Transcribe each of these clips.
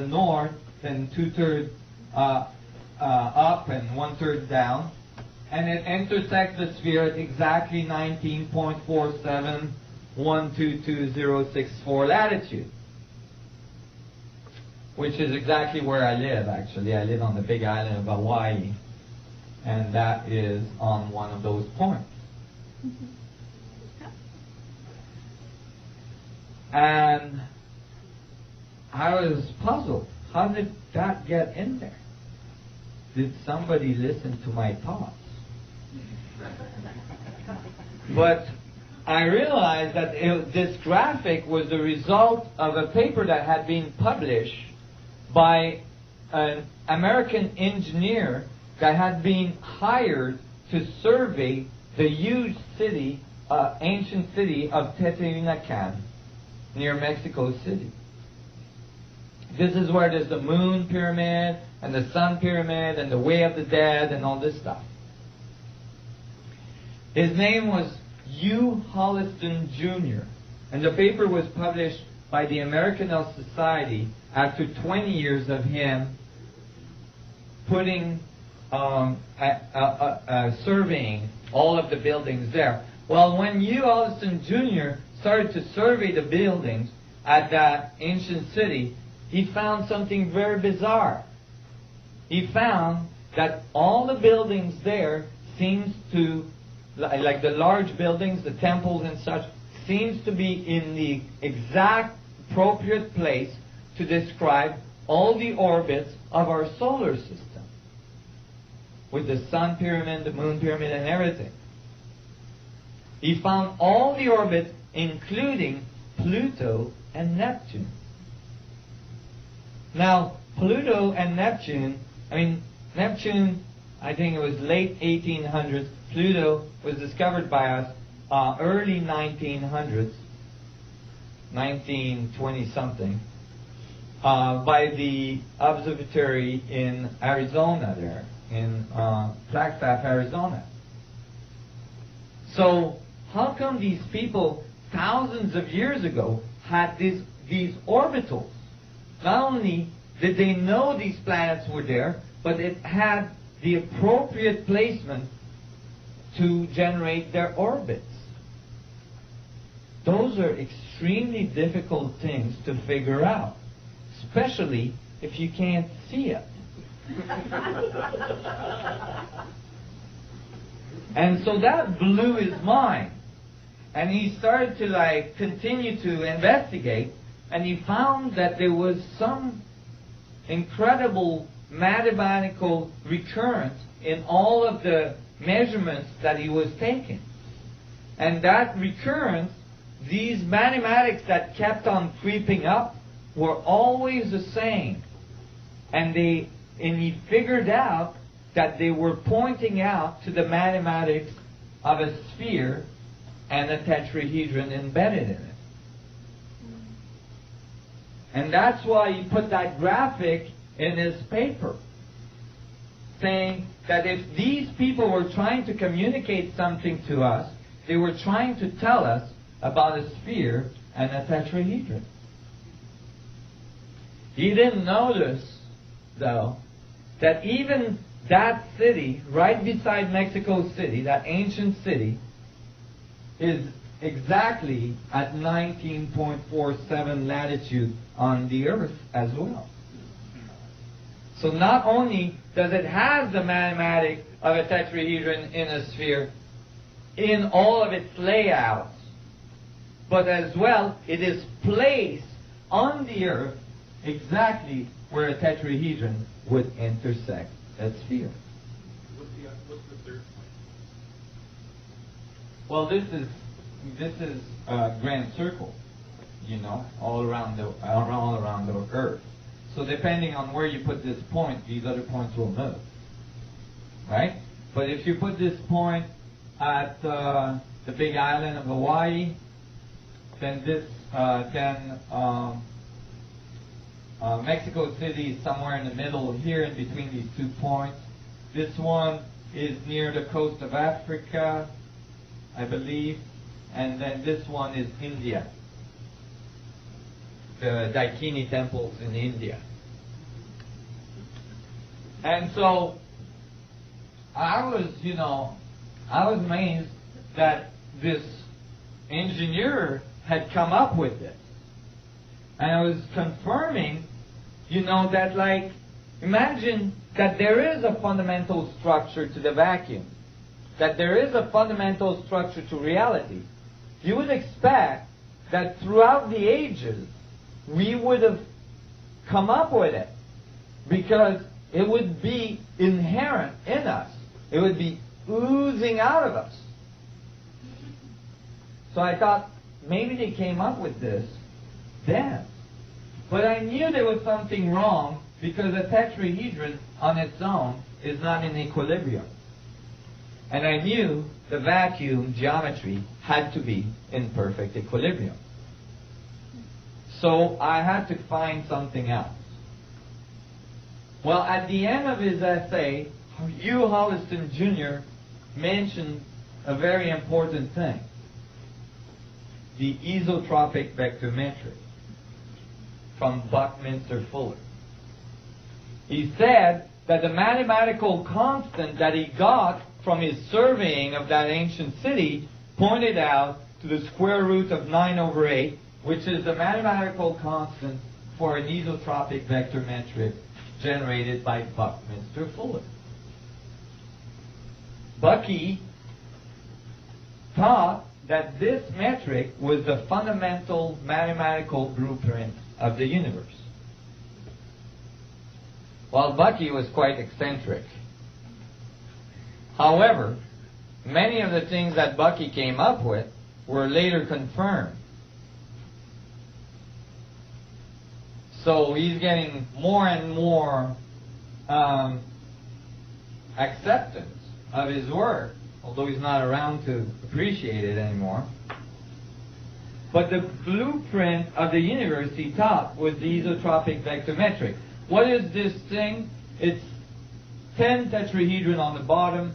the north, then 2/3 up and 1/3 down, and it intersects the sphere at exactly 19.47122064 latitude, which is exactly where I live, actually. I live on the big island of Hawaii, and that is on one of those points. And I was puzzled. How did that get in there? Did somebody listen to my thoughts? But I realized that this graphic was the result of a paper that had been published by an American engineer that had been hired to survey the huge city, ancient city of Teotihuacan near Mexico City. This is where there's the moon pyramid and the sun pyramid and the way of the dead and all this stuff. His name was Hugh Holliston Jr. and the paper was published by the American Health Society after 20 years of him putting surveying all of the buildings there. Well, when Hugh Holliston Jr. started to survey the buildings at that ancient city, he found something very bizarre. He found that all the buildings there seems to, like the large buildings, the temples and such, seems to be in the exact appropriate place to describe all the orbits of our solar system, with the sun pyramid, the moon pyramid, and everything. He found all the orbits, including Pluto and Neptune. Now, Pluto and Neptune, Neptune, I think it was late 1800s. Pluto was discovered by us early 1900s, 1920-something, by the observatory in Arizona there, in Flagstaff, Arizona. So, how come these people, thousands of years ago, had these orbitals? Not only did they know these planets were there, but it had the appropriate placement to generate their orbits. Those are extremely difficult things to figure out, especially if you can't see it. And so that blew his mind. And he started to continue to investigate, and he found that there was some incredible mathematical recurrence in all of the measurements that he was taking. And that recurrence, these mathematics that kept on creeping up, were always the same. And he figured out that they were pointing out to the mathematics of a sphere and a tetrahedron embedded in it. And that's why he put that graphic in his paper, saying that if these people were trying to communicate something to us, they were trying to tell us about a sphere and a tetrahedron. He didn't notice, though, that even that city, right beside Mexico City, that ancient city, is exactly at 19.47 latitude on the Earth as well. So not only does it have the mathematics of a tetrahedron in a sphere in all of its layouts, but as well it is placed on the Earth exactly where a tetrahedron would intersect that sphere. What's the third point? Well, this is a grand circle, all around the Earth. So depending on where you put this point, these other points will move, right? But if you put this point at the big island of Hawaii, then Mexico City is somewhere in the middle here, in between these 2 points. This one is near the coast of Africa, I believe, and then this one is India, the Daikini temples in India. And so I was amazed that this engineer had come up with this. And I was confirming, that like, imagine that there is a fundamental structure to the vacuum, that there is a fundamental structure to reality. You would expect that throughout the ages, we would have come up with it, because it would be inherent in us. It would be oozing out of us. So I thought, maybe they came up with this then. But I knew there was something wrong, because a tetrahedron on its own is not in equilibrium. And I knew the vacuum geometry had to be in perfect equilibrium. So I had to find something else. Well, at the end of his essay, Hugh Holliston Jr. mentioned a very important thing: the isotropic vector metric from Buckminster Fuller. He said that the mathematical constant that he got from his surveying of that ancient city pointed out to the square root of 9/8, which is the mathematical constant for an isotropic vector metric generated by Buckminster Fuller. Bucky thought that this metric was the fundamental mathematical blueprint of the universe. Well, Bucky was quite eccentric. However, many of the things that Bucky came up with were later confirmed. So he's getting more and more acceptance of his work, although he's not around to appreciate it anymore. But the blueprint of the universe, he thought, was the isotropic vector metric. What is this thing? It's 10 tetrahedron on the bottom.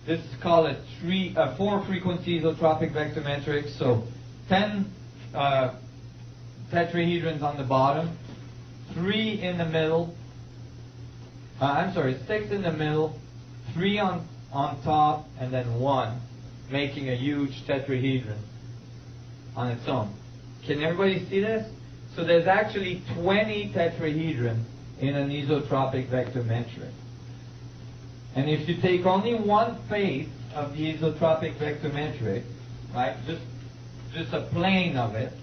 This is called a 4-frequency isotropic vector metric. So 10 tetrahedrons on the bottom, 3 in the middle. 6 in the middle, 3 on top, and then 1, making a huge tetrahedron on its own. Can everybody see this? So there's actually 20 tetrahedrons in an isotropic vector metric. And if you take only one face of the isotropic vector metric, right, just a plane of it,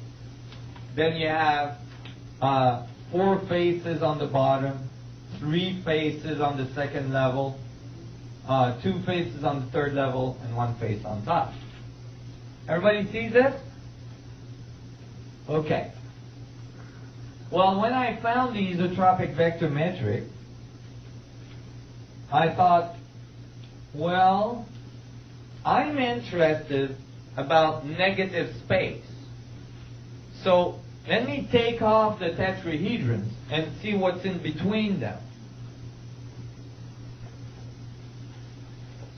then you have 4 faces on the bottom, 3 faces on the second level, 2 faces on the third level, and 1 face on top. Everybody sees this? Okay. Well, when I found the isotropic vector metric, I thought, well, I'm interested about negative space. So let me take off the tetrahedrons and see what's in between them.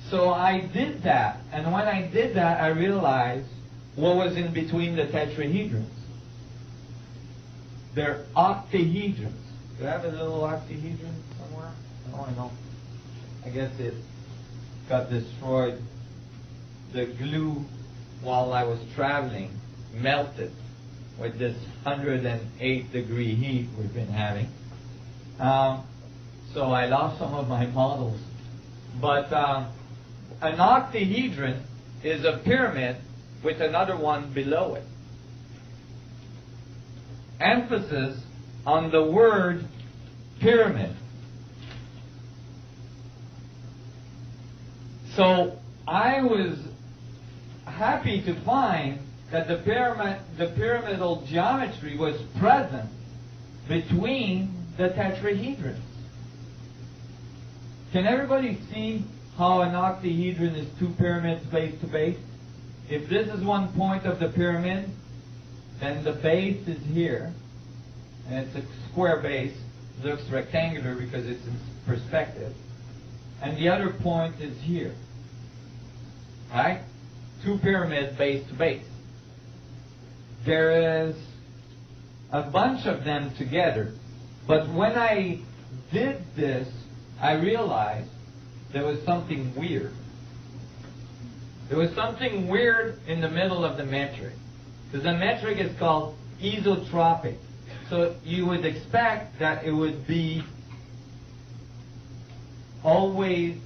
So I did that, and when I did that, I realized what was in between the tetrahedrons. They're octahedrons. Do I have a little octahedron somewhere? Oh, I know. I guess it got destroyed. The glue, while I was traveling, melted with this 108-degree heat we've been having. So I lost some of my models. But an octahedron is a pyramid with another one below it. Emphasis on the word pyramid. So I was happy to find that the pyramidal geometry was present between the tetrahedrons. Can everybody see how an octahedron is 2 pyramids base to base? If this is one point of the pyramid, then the base is here, and it's a square base. It looks rectangular because it's in perspective. And the other point is here. Right? 2 pyramids base to base. There is a bunch of them together. But when I did this, I realized there was something weird. There was something weird in the middle of the metric. Because the metric is called isotropic. So you would expect that it would be always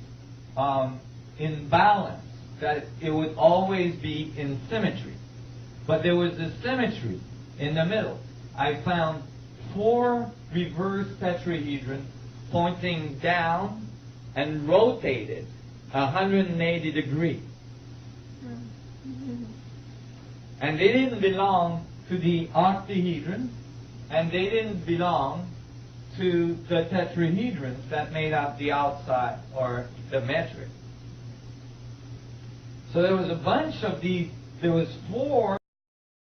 in balance, that it would always be in symmetry. But there was a symmetry in the middle. I found 4 reverse tetrahedrons pointing down and rotated 180 degrees. And they didn't belong to the octahedron, and they didn't belong to the tetrahedrons that made up the outside or the metric. So there was a bunch of these, there was 4